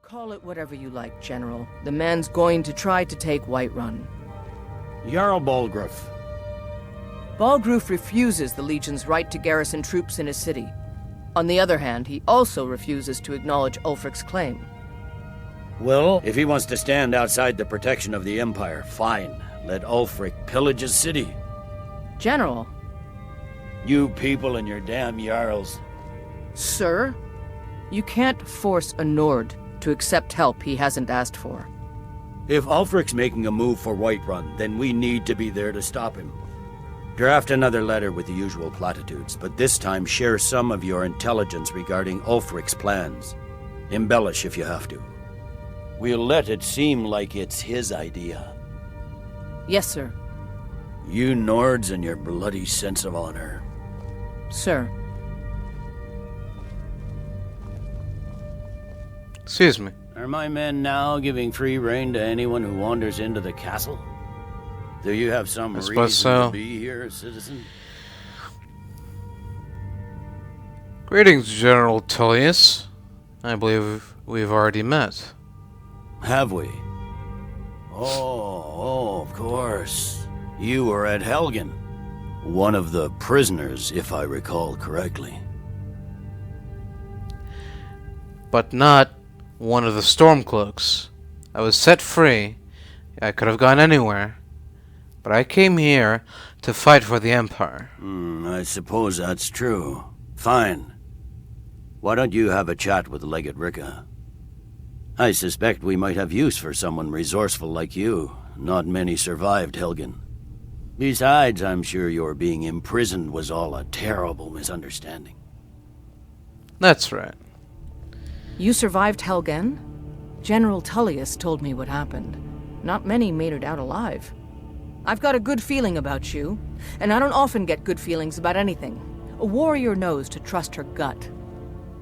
Call it whatever you like, General. The man's going to try to take Whiterun. Jarl Balgruuf. Balgruuf refuses the Legion's right to garrison troops in his city. On the other hand, he also refuses to acknowledge Ulfric's claim. Well, if he wants to stand outside the protection of the Empire, fine. Let Ulfric pillage his city. General. You people and your damn Jarls. Sir? You can't force a Nord to accept help he hasn't asked for. If Ulfric's making a move for Whiterun, then we need to be there to stop him. Draft another letter with the usual platitudes, but this time share some of your intelligence regarding Ulfric's plans. Embellish if you have to. We'll let it seem like it's his idea. Yes, sir. You Nords and your bloody sense of honor. Sir. Excuse me. Are my men now giving free rein to anyone who wanders into the castle? Do you have some reason to be here, citizen? Greetings, General Tullius. I believe we've already met. Have we? Oh, of course. You were at Helgen. One of the prisoners, if I recall correctly. But not one of the Stormcloaks. I was set free. I could have gone anywhere. But I came here to fight for the Empire. I suppose that's true. Fine. Why don't you have a chat with Legate Ricka? I suspect we might have use for someone resourceful like you. Not many survived Helgen. Besides, I'm sure your being imprisoned was all a terrible misunderstanding. That's right. You survived Helgen? General Tullius told me what happened. Not many made it out alive. I've got a good feeling about you, and I don't often get good feelings about anything. A warrior knows to trust her gut.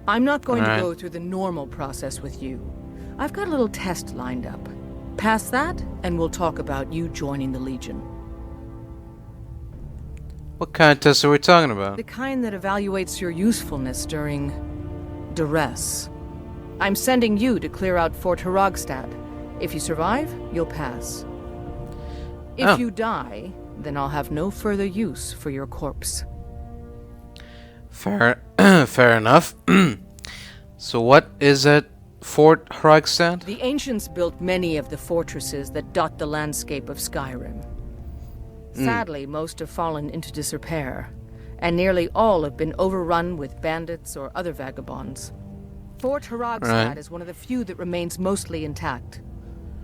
I'm not going to go through the normal process with you. I've got a little test lined up. Pass that, and we'll talk about you joining the Legion. What kind of test are we talking about? The kind that evaluates your usefulness during duress. I'm sending you to clear out Fort Hrogstad. If you survive, you'll pass. If you die, then I'll have no further use for your corpse. Fair enough. So what is at Fort Hrogstad? The ancients built many of the fortresses that dot the landscape of Skyrim. Sadly, most have fallen into disrepair, and nearly all have been overrun with bandits or other vagabonds. Fort Hrogstad is one of the few that remains mostly intact.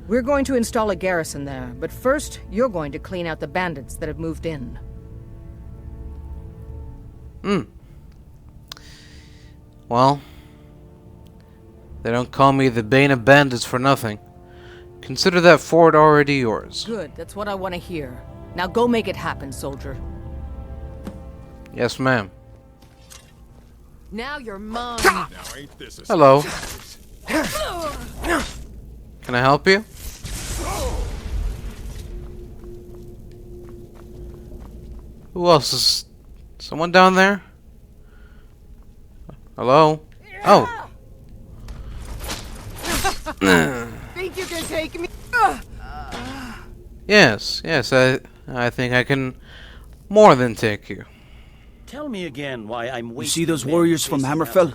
We're going to install a garrison there, but first, you're going to clean out the bandits that have moved in. Well, they don't call me the Bane of Bandits for nothing. Consider that fort already yours. Good, that's what I want to hear. Now go make it happen, soldier. Yes, ma'am. Now you're mine. Hello. Can I help you? Who else is... Someone down there? Hello? Oh. Think you can take me? Yes, I think I can more than take you. Tell me again why I'm You see those warriors from Hammerfell?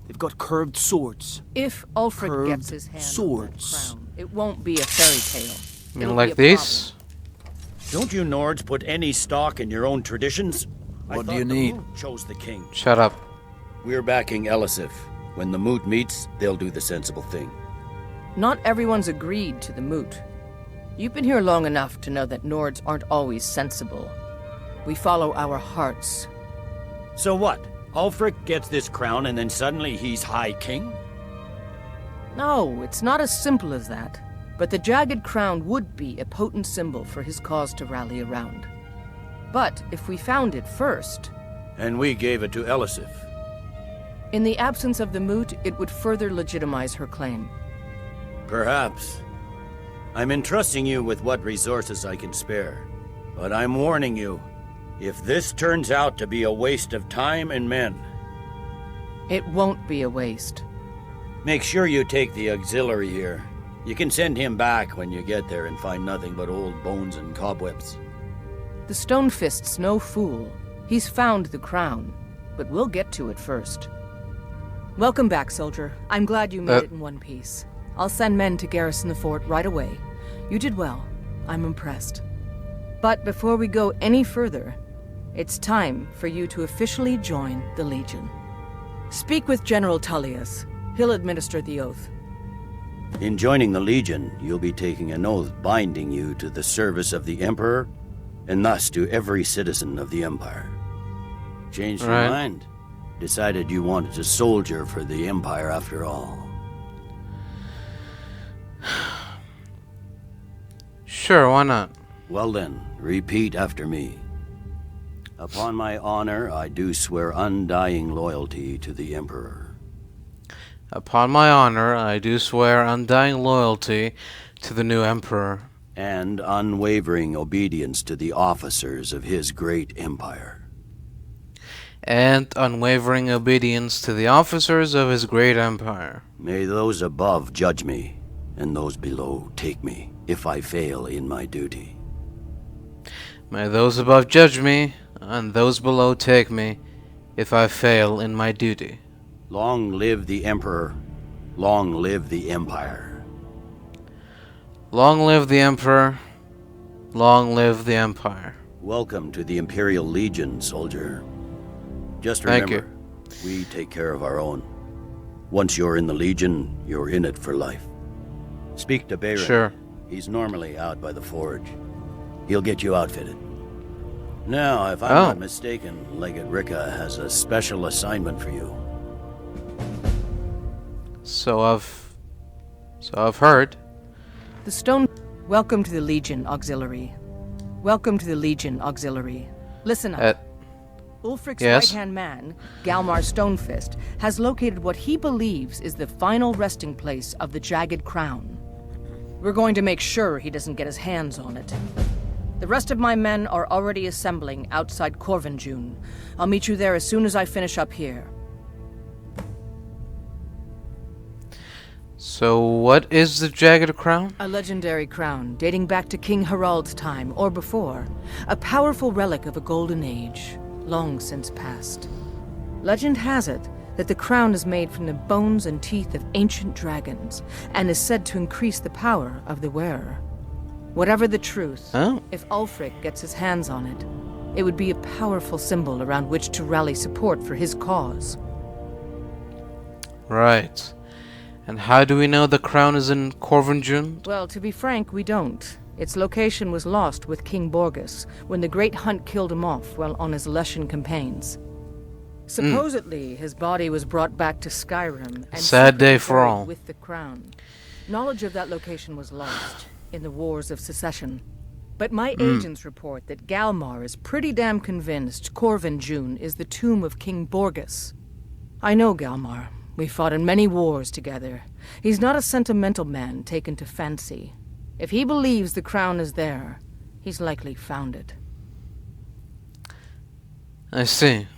They've got curved swords. If Ulfric gets his hands on that crown, it won't be a fairy tale. You mean like these? Don't you Nords put any stock in your own traditions? What do you need? Chose the king. Shut up. We're backing Elisif. When the moot meets, they'll do the sensible thing. Not everyone's agreed to the moot. You've been here long enough to know that Nords aren't always sensible. We follow our hearts. So what? Ulfric gets this crown and then suddenly he's High King? No, it's not as simple as that. But the jagged crown would be a potent symbol for his cause to rally around. But if we found it first... And we gave it to Elisif. In the absence of the moot, it would further legitimize her claim. Perhaps. I'm entrusting you with what resources I can spare. But I'm warning you, if this turns out to be a waste of time and men... It won't be a waste. Make sure you take the auxiliary here. You can send him back when you get there and find nothing but old bones and cobwebs. The Stonefist's no fool. He's found the crown, but we'll get to it first. Welcome back, soldier. I'm glad you made it in one piece. I'll send men to garrison the fort right away. You did well. I'm impressed. But before we go any further, it's time for you to officially join the Legion. Speak with General Tullius. He'll administer the oath. In joining the Legion, you'll be taking an oath binding you to the service of the Emperor, and thus to every citizen of the Empire. Changed your mind? Decided you wanted to soldier for the Empire after all? Sure, why not? Well then, repeat after me. Upon my honor, I do swear undying loyalty to the Emperor. Upon my honor, I do swear undying loyalty to the new Emperor. And unwavering obedience to the officers of his great empire. And unwavering obedience to the officers of his great empire. May those above judge me, and those below take me, if I fail in my duty. May those above judge me, and those below take me, if I fail in my duty. Long live the Emperor. Long live the Empire. Long live the Emperor. Long live the Empire. Welcome to the Imperial Legion, soldier. Just Thank remember, we take care of our own. Once you're in the Legion, you're in it for life. Speak to Bayron. Sure. He's normally out by the forge. He'll get you outfitted. Now, if I'm not mistaken, Legate Ricka has a special assignment for you. So I've heard. The stone... Welcome to the Legion, Auxiliary. Welcome to the Legion, Auxiliary. Listen up. Ulfric's right-hand man, Galmar Stonefist, has located what he believes is the final resting place of the Jagged Crown. We're going to make sure he doesn't get his hands on it. The rest of my men are already assembling outside Corvinjune. I'll meet you there as soon as I finish up here. So what is the Jagged Crown? A legendary crown dating back to King Harald's time, or before. A powerful relic of a golden age, long since past. Legend has it that the crown is made from the bones and teeth of ancient dragons, and is said to increase the power of the wearer. Whatever the truth, if Ulfric gets his hands on it, it would be a powerful symbol around which to rally support for his cause. Right. And how do we know the crown is in Corvinjune? Well, to be frank, we don't. Its location was lost with King Borgus when the Great Hunt killed him off while on his Lushan campaigns. Supposedly, his body was brought back to Skyrim and sad day for all. With the crown. Knowledge of that location was lost in the Wars of Secession. But my agents report that Galmar is pretty damn convinced Corvinjune is the tomb of King Borgus. I know Galmar. We fought in many wars together. He's not a sentimental man taken to fancy. If he believes the crown is there, he's likely found it. I see.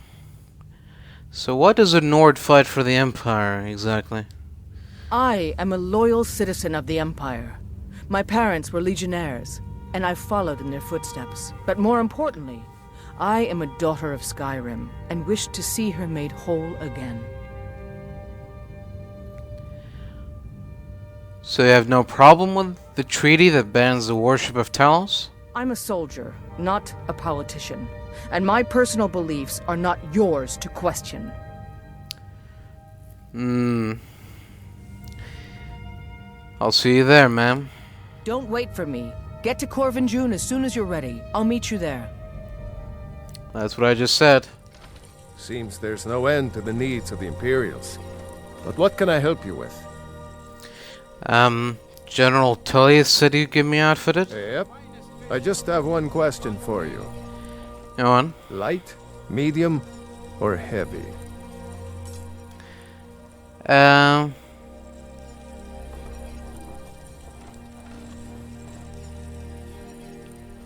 So what does a Nord fight for the Empire, exactly? I am a loyal citizen of the Empire. My parents were legionnaires, and I followed in their footsteps. But more importantly, I am a daughter of Skyrim, and wish to see her made whole again. So you have no problem with the treaty that bans the worship of Talos? I'm a soldier, not a politician, and my personal beliefs are not yours to question. I'll see you there, ma'am. Don't wait for me. Get to Corvinjune as soon as you're ready. I'll meet you there. That's what I just said. Seems there's no end to the needs of the Imperials. But what can I help you with? General Tullius said you'd give me outfitted? Yep. I just have one question for you. Go on. Light, medium, or heavy?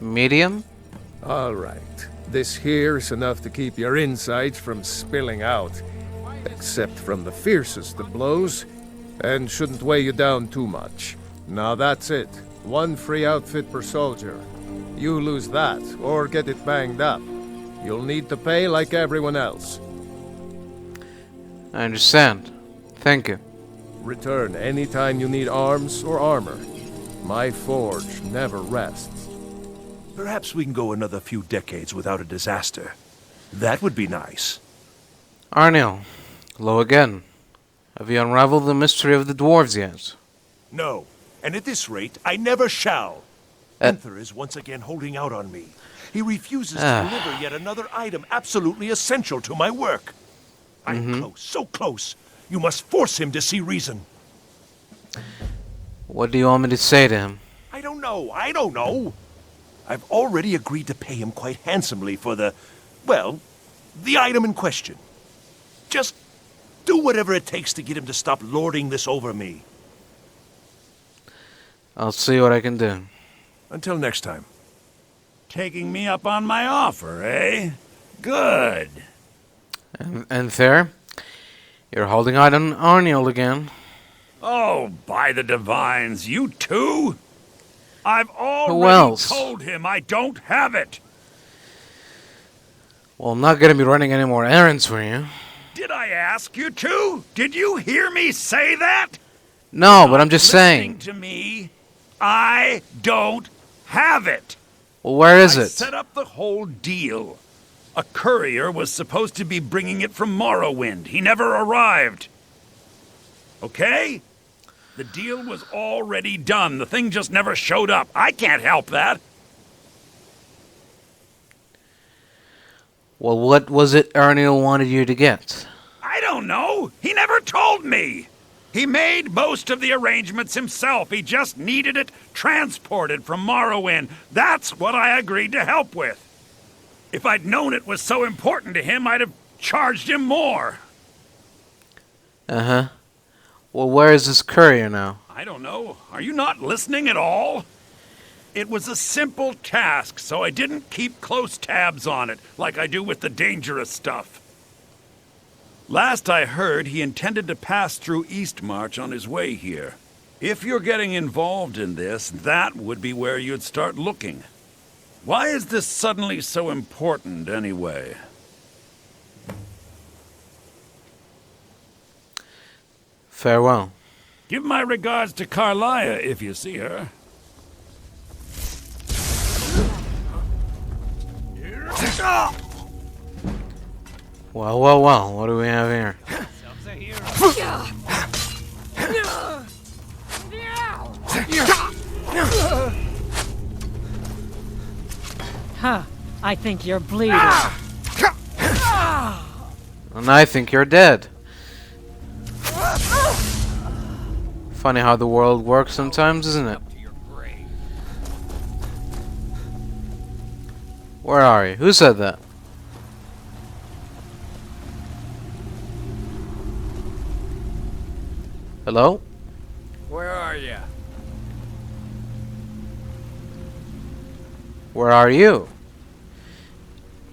Medium? Alright. This here's enough to keep your insides from spilling out. Except from the fiercest of blows, and shouldn't weigh you down too much. Now that's it. 1 free outfit per soldier. You lose that, or get it banged up, you'll need to pay like everyone else. I understand. Thank you. Return anytime you need arms or armor. My forge never rests. Perhaps we can go another few decades without a disaster. That would be nice. Arniel, hello again. Have you unraveled the mystery of the dwarves yet? No, and at this rate, I never shall. Enther is once again holding out on me. He refuses to deliver yet another item absolutely essential to my work. I'm close, so close. You must force him to see reason. What do you want me to say to him? I don't know. I've already agreed to pay him quite handsomely for the item in question. Just do whatever it takes to get him to stop lording this over me. I'll see what I can do. Until next time. Taking me up on my offer, eh? Good. And there, you're holding out on Arniel again. Oh, by the divines, you too? I've Who already else? told him I don't have it. Well, I'm not gonna be running any more errands for you. Did I ask you to? Did you hear me say that? No, but I'm just saying. Listening to me, I don't have it. Well, where is I it? set up the whole deal. A courier was supposed to be bringing it from Morrowind. He never arrived. Okay? The deal was already done. The thing just never showed up. I can't help that. Well, what was it Arniel wanted you to get? I don't know. He never told me. He made most of the arrangements himself. He just needed it transported from Morrowind. That's what I agreed to help with. If I'd known it was so important to him, I'd have charged him more. Uh-huh. Well, where is this courier now? I don't know. Are you not listening at all? It was a simple task, so I didn't keep close tabs on it, like I do with the dangerous stuff. Last I heard, he intended to pass through Eastmarch on his way here. If you're getting involved in this, that would be where you'd start looking. Why is this suddenly so important, anyway? Farewell. Give my regards to Carlia if you see her. Well, well, well. What do we have here? Huh. I think you're bleeding. And I think you're dead. Funny how the world works sometimes, isn't it? Where are you? Who said that? Hello? Where are you? Where are you?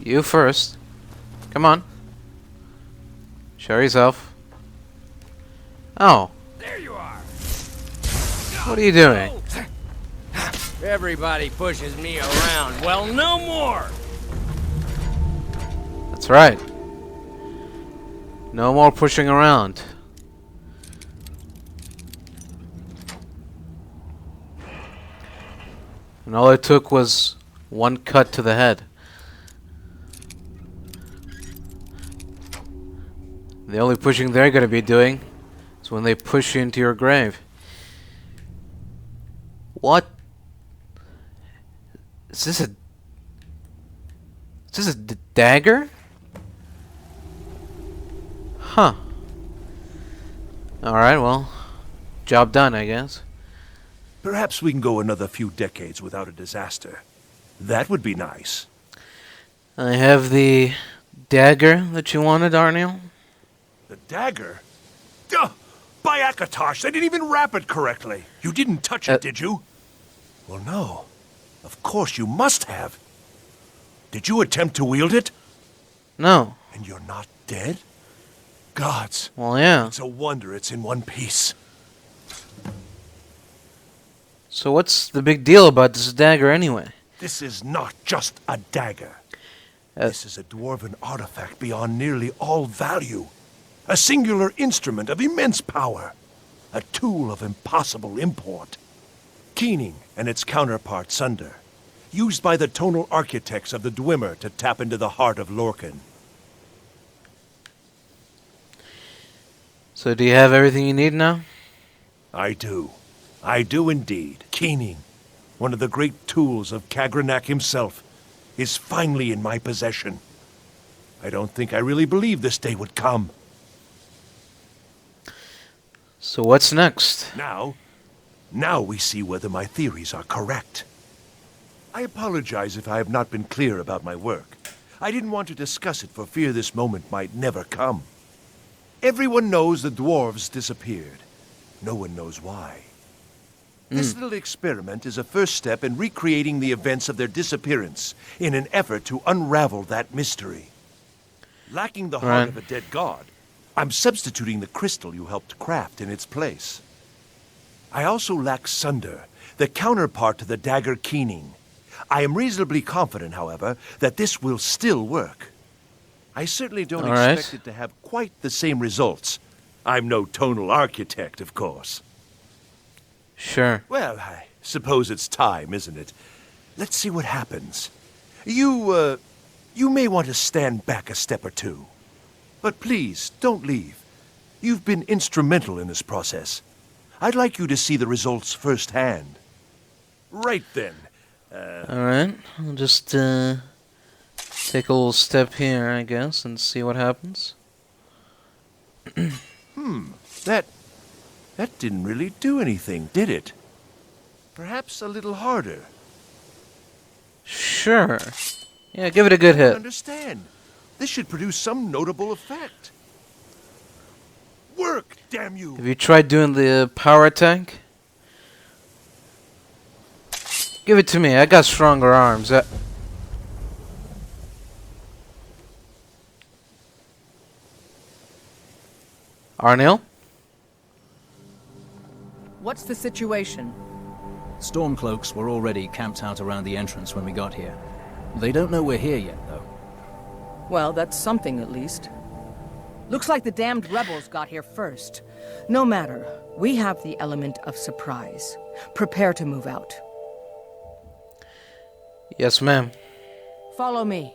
You first. Come on. Show yourself. Oh. There you are. What are you doing? Everybody pushes me around. Well, no more. That's right. No more pushing around. And all it took was one cut to the head. The only pushing they're going to be doing is when they push you into your grave. What? Is this a dagger? Huh. Alright, well, job done, I guess. Perhaps we can go another few decades without a disaster. That would be nice. I have the dagger that you wanted, Arniel. The dagger? Duh! By Akatosh, they didn't even wrap it correctly. You didn't touch it, did you? Well, no. Of course you must have. Did you attempt to wield it? No. And you're not dead? Gods. Well, yeah. It's a wonder it's in one piece. So what's the big deal about this dagger anyway? This is not just a dagger. This is a dwarven artifact beyond nearly all value. A singular instrument of immense power. A tool of impossible import. Keening and its counterpart Sunder. Used by the tonal architects of the Dwemer to tap into the heart of Lorcan. So do you have everything you need now? I do. I do indeed. Keening, one of the great tools of Kagranak himself, is finally in my possession. I don't think I really believed this day would come. So what's next? Now we see whether my theories are correct. I apologize if I have not been clear about my work. I didn't want to discuss it for fear this moment might never come. Everyone knows the dwarves disappeared. No one knows why. This little experiment is a first step in recreating the events of their disappearance in an effort to unravel that mystery. Lacking the heart of a dead god, I'm substituting the crystal you helped craft in its place. I also lack Sunder, the counterpart to the dagger Keening. I am reasonably confident, however, that this will still work. I certainly don't expect it to have quite the same results. I'm no tonal architect, of course. Sure. Well, I suppose it's time, isn't it? Let's see what happens. You may want to stand back a step or two. But please, don't leave. You've been instrumental in this process. I'd like you to see the results firsthand. Right then. Alright, I'll just take a little step here, I guess, and see what happens. That didn't really do anything, did it? Perhaps a little harder. Sure. Yeah, give it a good I hit. understand. This should produce some notable effect. Work, damn you! Have you tried doing the power attack? Give it to me, I got stronger arms. Arnil? What's the situation? Stormcloaks were already camped out around the entrance when we got here. They don't know we're here yet, though. Well, that's something at least. Looks like the damned rebels got here first. No matter, we have the element of surprise. Prepare to move out. Yes, ma'am. Follow me.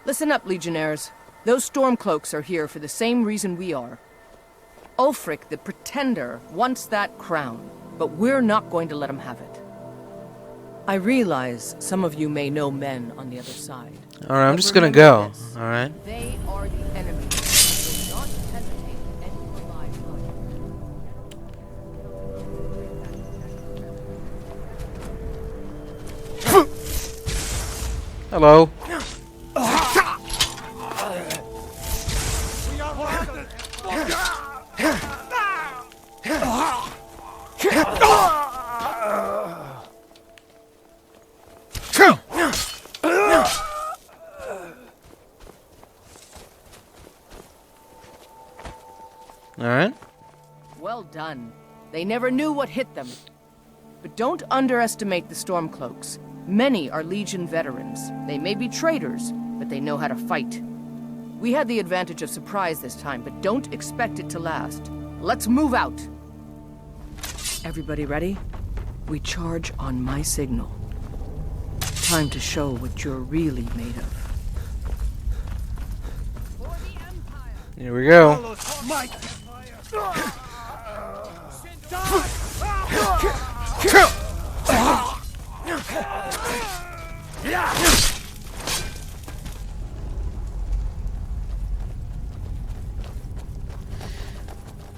Listen up, Legionnaires. Those Stormcloaks are here for the same reason we are. Ulfric, the Pretender, wants that crown, but we're not going to let him have it. I realize some of you may know men on the other side. Alright, I'm But just gonna remember go. this. Alright. They are the enemy. Do not hesitate to end your lives Hello. Alright. Well done. They never knew what hit them. But don't underestimate the Stormcloaks. Many are Legion veterans. They may be traitors, but they know how to fight. We had the advantage of surprise this time, but don't expect it to last. Let's move out! Everybody ready? We charge on my signal. Time to show what you're really made of. Here we go.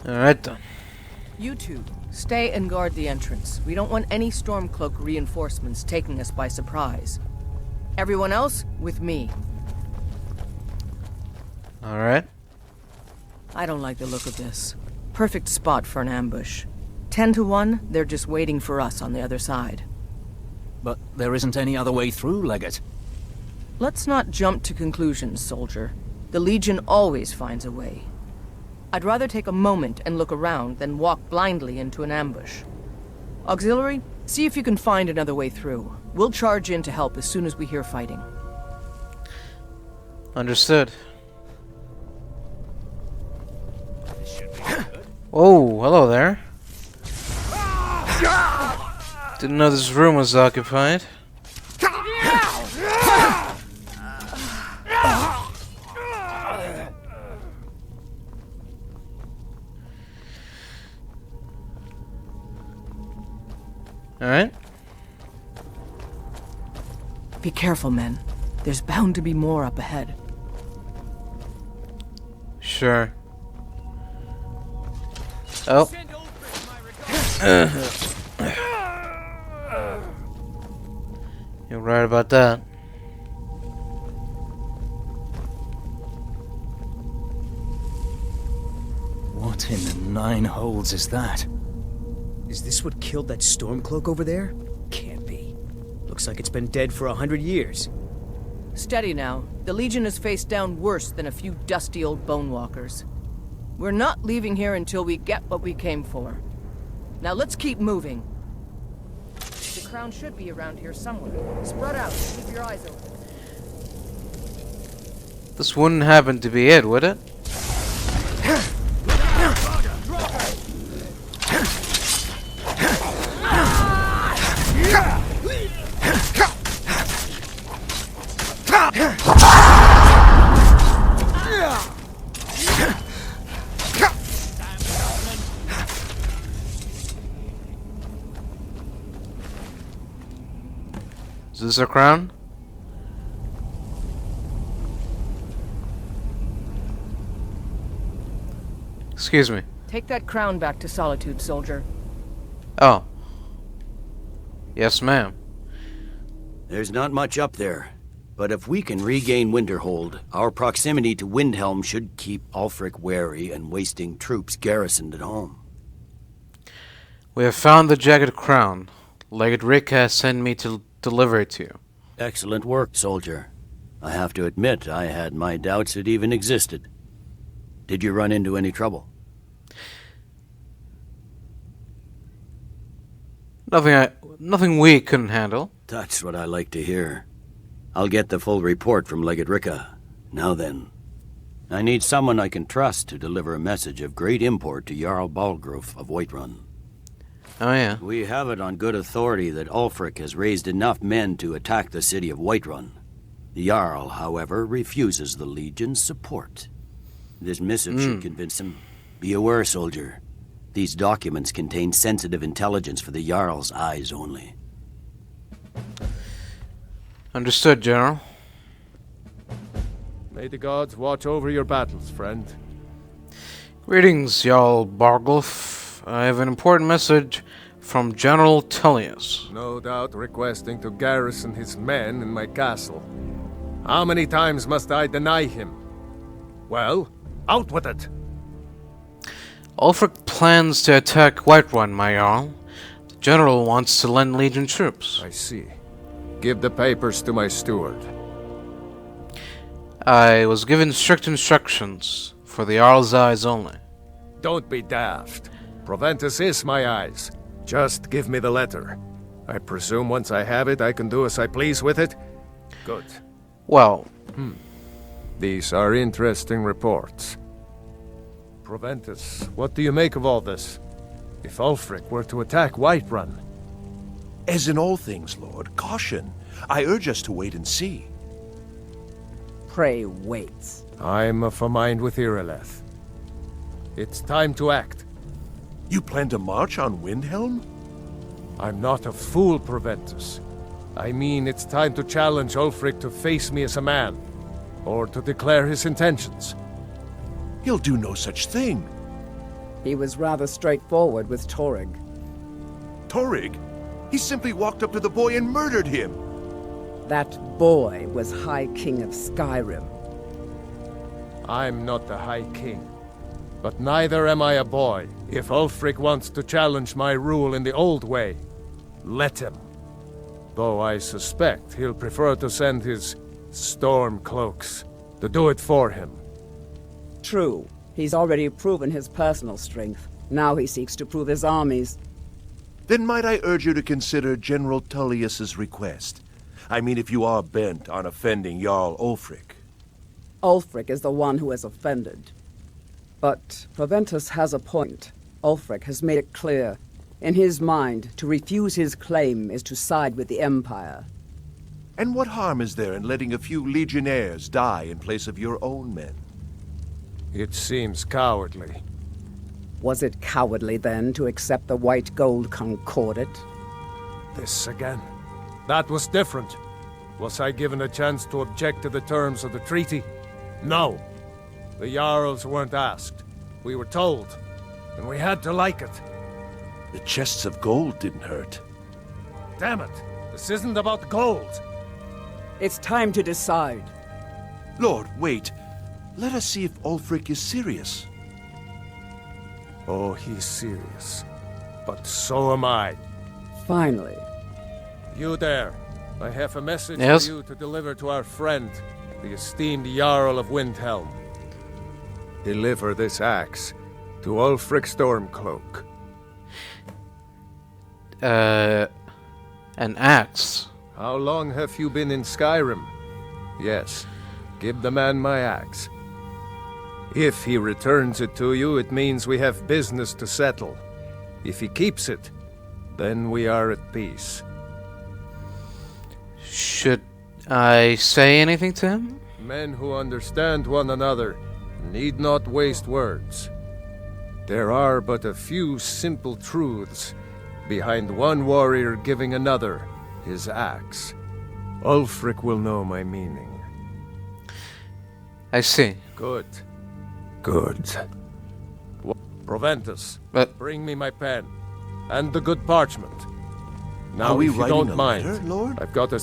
Alright then. You two, stay and guard the entrance. We don't want any Stormcloak reinforcements taking us by surprise. Everyone else, with me. Alright. I don't like the look of this. Perfect spot for an ambush. 10 to 1, they're just waiting for us on the other side. But there isn't any other way through, Legate. Let's not jump to conclusions, soldier. The Legion always finds a way. I'd rather take a moment and look around than walk blindly into an ambush. Auxiliary, see if you can find another way through. We'll charge in to help as soon as we hear fighting. Understood. Oh, hello there. Didn't know this room was occupied. Alright. Be careful, men. There's bound to be more up ahead. Sure. Oh. You're right about that. What in the nine holes is that? Is this what killed that Stormcloak over there? Can't be. Looks like it's been dead for 100 years. Steady now. The Legion has faced down worse than a few dusty old bonewalkers. We're not leaving here until we get what we came for. Now let's keep moving. The crown should be around here somewhere. Spread out. Keep your eyes open. This wouldn't happen to be it, would it? Is this a crown? Excuse me. Take that crown back to Solitude, soldier. Oh. Yes, ma'am. There's not much up there, but if we can regain Winterhold, our proximity to Windhelm should keep Ulfric wary and wasting troops garrisoned at home. We have found the jagged crown. Legate Rick has sent me to deliver it to you. Excellent work, soldier. I have to admit, I had my doubts it even existed. Did you run into any trouble? Nothing we couldn't handle. That's what I like to hear. I'll get the full report from Legate Ricka. Now then, I need someone I can trust to deliver a message of great import to Jarl Balgruf of Whiterun. Oh yeah. We have it on good authority that Ulfric has raised enough men to attack the city of Whiterun. The Jarl, however, refuses the Legion's support. This missive should convince him. Be aware, soldier. These documents contain sensitive intelligence for the Jarl's eyes only. Understood, General. May the gods watch over your battles, friend. Greetings, Jarl Bargulf. I have an important message from General Tullius. No doubt requesting to garrison his men in my castle. How many times must I deny him? Well, out with it! Ulfric plans to attack Whiterun, my Jarl. The General wants to lend Legion troops. I see. Give the papers to my steward. I was given strict instructions for the Jarl's eyes only. Don't be daft. Proventus is my eyes. Just give me the letter. I presume once I have it, I can do as I please with it? Good. Well, These are interesting reports. Proventus, what do you make of all this? If Ulfric were to attack Whiterun? As in all things, Lord, caution. I urge us to wait and see. Pray wait. I'm of a mind with Irileth. It's time to act. You plan to march on Windhelm? I'm not a fool, Proventus. I mean, it's time to challenge Ulfric to face me as a man, or to declare his intentions. He'll do no such thing. He was rather straightforward with Torrig. Torrig? He simply walked up to the boy and murdered him. That boy was High King of Skyrim. I'm not the High King, but neither am I a boy. If Ulfric wants to challenge my rule in the old way, let him. Though I suspect he'll prefer to send his Stormcloaks to do it for him. True. He's already proven his personal strength. Now he seeks to prove his army's. Then might I urge you to consider General Tullius's request? I mean, if you are bent on offending Jarl Ulfric. Ulfric is the one who has offended. But Proventus has a point. Ulfric has made it clear. In his mind, to refuse his claim is to side with the Empire. And what harm is there in letting a few legionnaires die in place of your own men? It seems cowardly. Was it cowardly, then, to accept the White Gold Concordat? This again? That was different. Was I given a chance to object to the terms of the treaty? No. The Jarls weren't asked. We were told. And we had to like it. The chests of gold didn't hurt. Damn it! This isn't about gold! It's time to decide. Lord, wait. Let us see if Ulfric is serious. Oh, he's serious. But so am I. Finally. You there. I have a message Yes? for you to deliver to our friend, the esteemed Jarl of Windhelm. Deliver this axe to Ulfric Stormcloak. An axe. How long have you been in Skyrim? Yes. Give the man my axe. If he returns it to you, it means we have business to settle. If he keeps it, then we are at peace. Should I say anything to him? Men who understand one another need not waste words. There are but a few simple truths behind one warrior giving another his axe. Ulfric will know my meaning. I see. Good. Good. Proventus, bring me my pen. And the good parchment. Now, Are we if you writing don't a mind, letter, Lord? I've got a...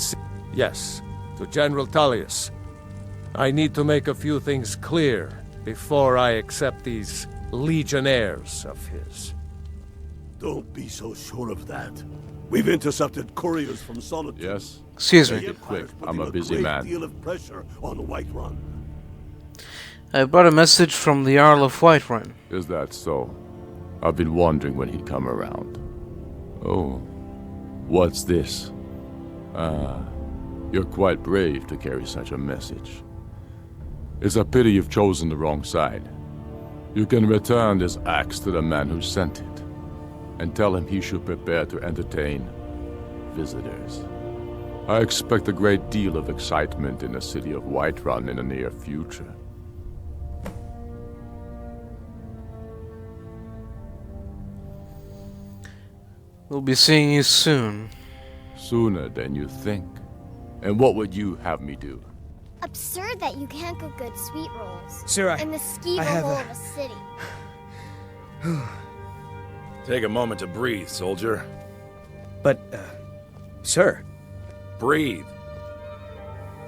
Yes, to General Tullius. I need to make a few things clear before I accept these legionnaires of his. Don't be so sure of that. We've intercepted couriers from Solitude. Yes? Excuse me. The Empire's Quick, I'm a putting busy great man. deal of pressure on Whiterun. I brought a message from the Jarl of Whiterun. Is that so? I've been wondering when he'd come around. Oh, what's this? You're quite brave to carry such a message. It's a pity you've chosen the wrong side. You can return this axe to the man who sent it, and tell him he should prepare to entertain visitors. I expect a great deal of excitement in the city of Whiterun in the near future. We'll be seeing you soon. Sooner than you think. And what would you have me do? Absurd that you can't cook good sweet rolls. Sir, in the ski I have hole a- of a city. Take a moment to breathe, soldier. But, sir. Breathe.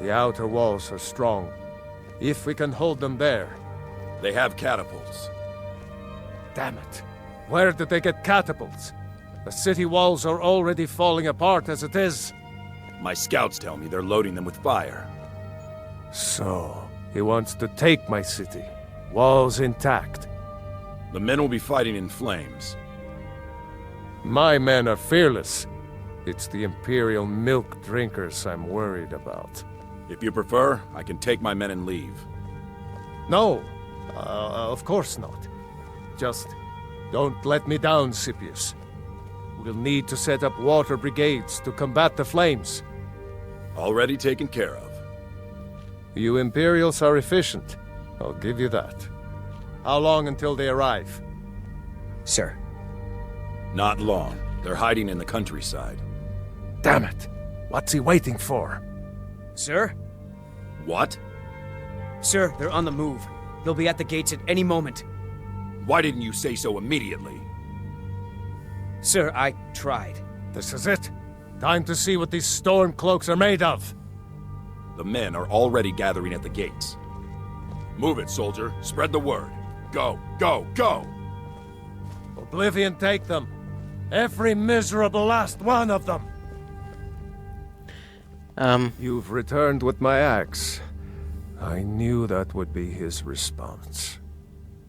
The outer walls are strong. If we can hold them there. They have catapults. Damn it. Where did they get catapults? The city walls are already falling apart as it is. My scouts tell me they're loading them with fire. So, he wants to take my city. Walls intact. The men will be fighting in flames. My men are fearless. It's the Imperial milk drinkers I'm worried about. If you prefer, I can take my men and leave. No, of course not. Just don't let me down, Scipius. We'll need to set up water brigades to combat the flames. Already taken care of. You Imperials are efficient. I'll give you that. How long until they arrive? Sir. Not long. They're hiding in the countryside. Damn it! What's he waiting for? Sir? What? Sir, they're on the move. They'll be at the gates at any moment. Why didn't you say so immediately? Sir, I tried. This is it. Time to see what these Stormcloaks are made of. The men are already gathering at the gates. Move it, soldier. Spread the word. Go, go, go! Oblivion take them. Every miserable last one of them. You've returned with my axe. I knew that would be his response.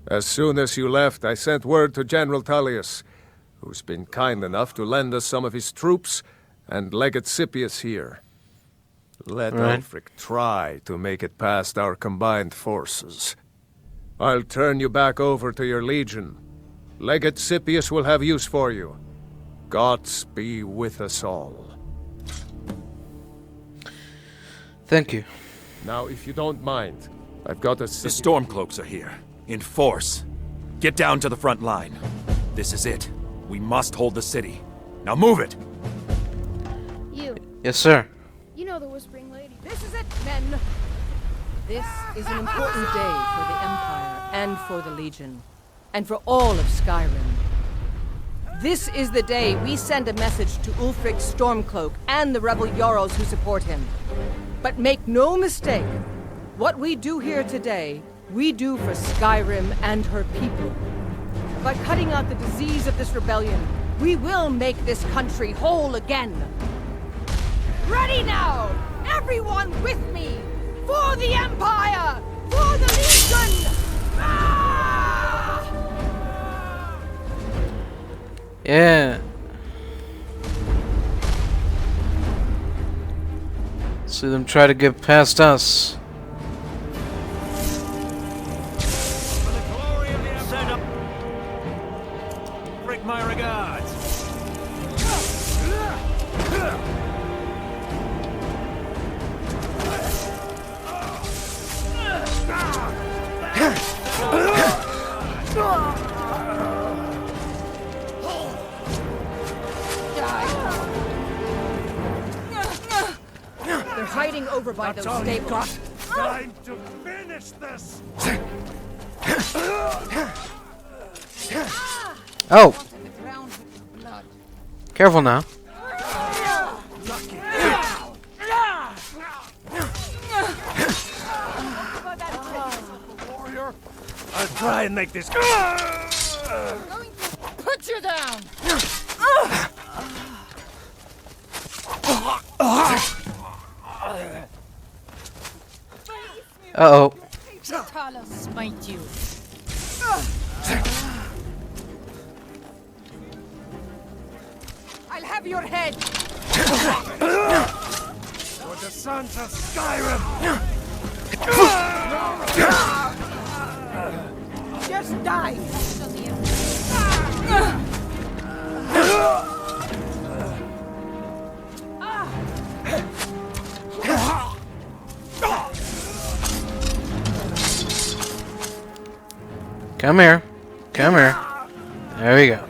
As soon as you left, I sent word to General Tullius, who's been kind enough to lend us some of his troops, and Legate Scipius here. Let Ulfric try to make it past our combined forces. I'll turn you back over to your legion. Legate Scipius will have use for you. Gods be with us all. Thank you. Now, if you don't mind, I've got a... The Stormcloaks are here. In force. Get down to the front line. This is it. We must hold the city. Now move it! You. Yes, sir. You know the Whispering Lady. This is it, men. This is an important day for the Empire and for the Legion, and for all of Skyrim. This is the day we send a message to Ulfric Stormcloak and the rebel Jarls who support him. But make no mistake, what we do here today, we do for Skyrim and her people. By cutting out the disease of this rebellion, we will make this country whole again. Ready now! Everyone with me! For the Empire! For the Legion! Yeah. See them try to get past us. Send up. Break my regards. They're hiding over by those stables. Time to finish this. Oh! Careful now. I'll try and make this. Put you down! Uh-oh. Tala smite you. I'll have your head! For the sons of Skyrim! Just die! Come here. Come here. There we go.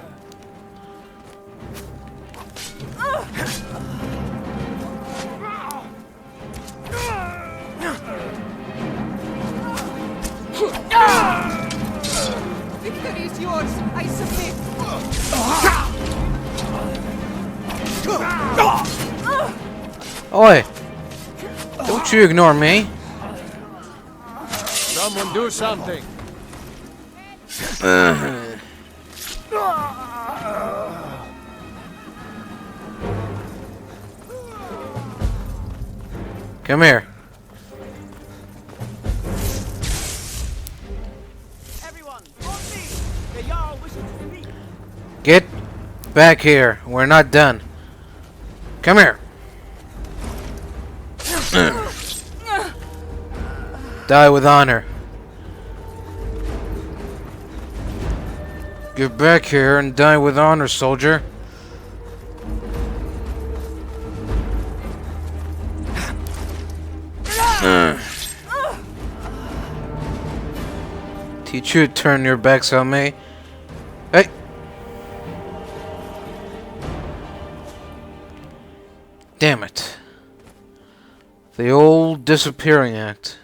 Victory is yours! I submit! Oi! Don't you ignore me. Someone do something! Come here. Everyone, on me! The Jarl wishes to speak. Get back here. We're not done. Come here. Die with honor. Get back here and die with honor, soldier. Teach you to turn your backs on me. Hey. Damn it. The old disappearing act.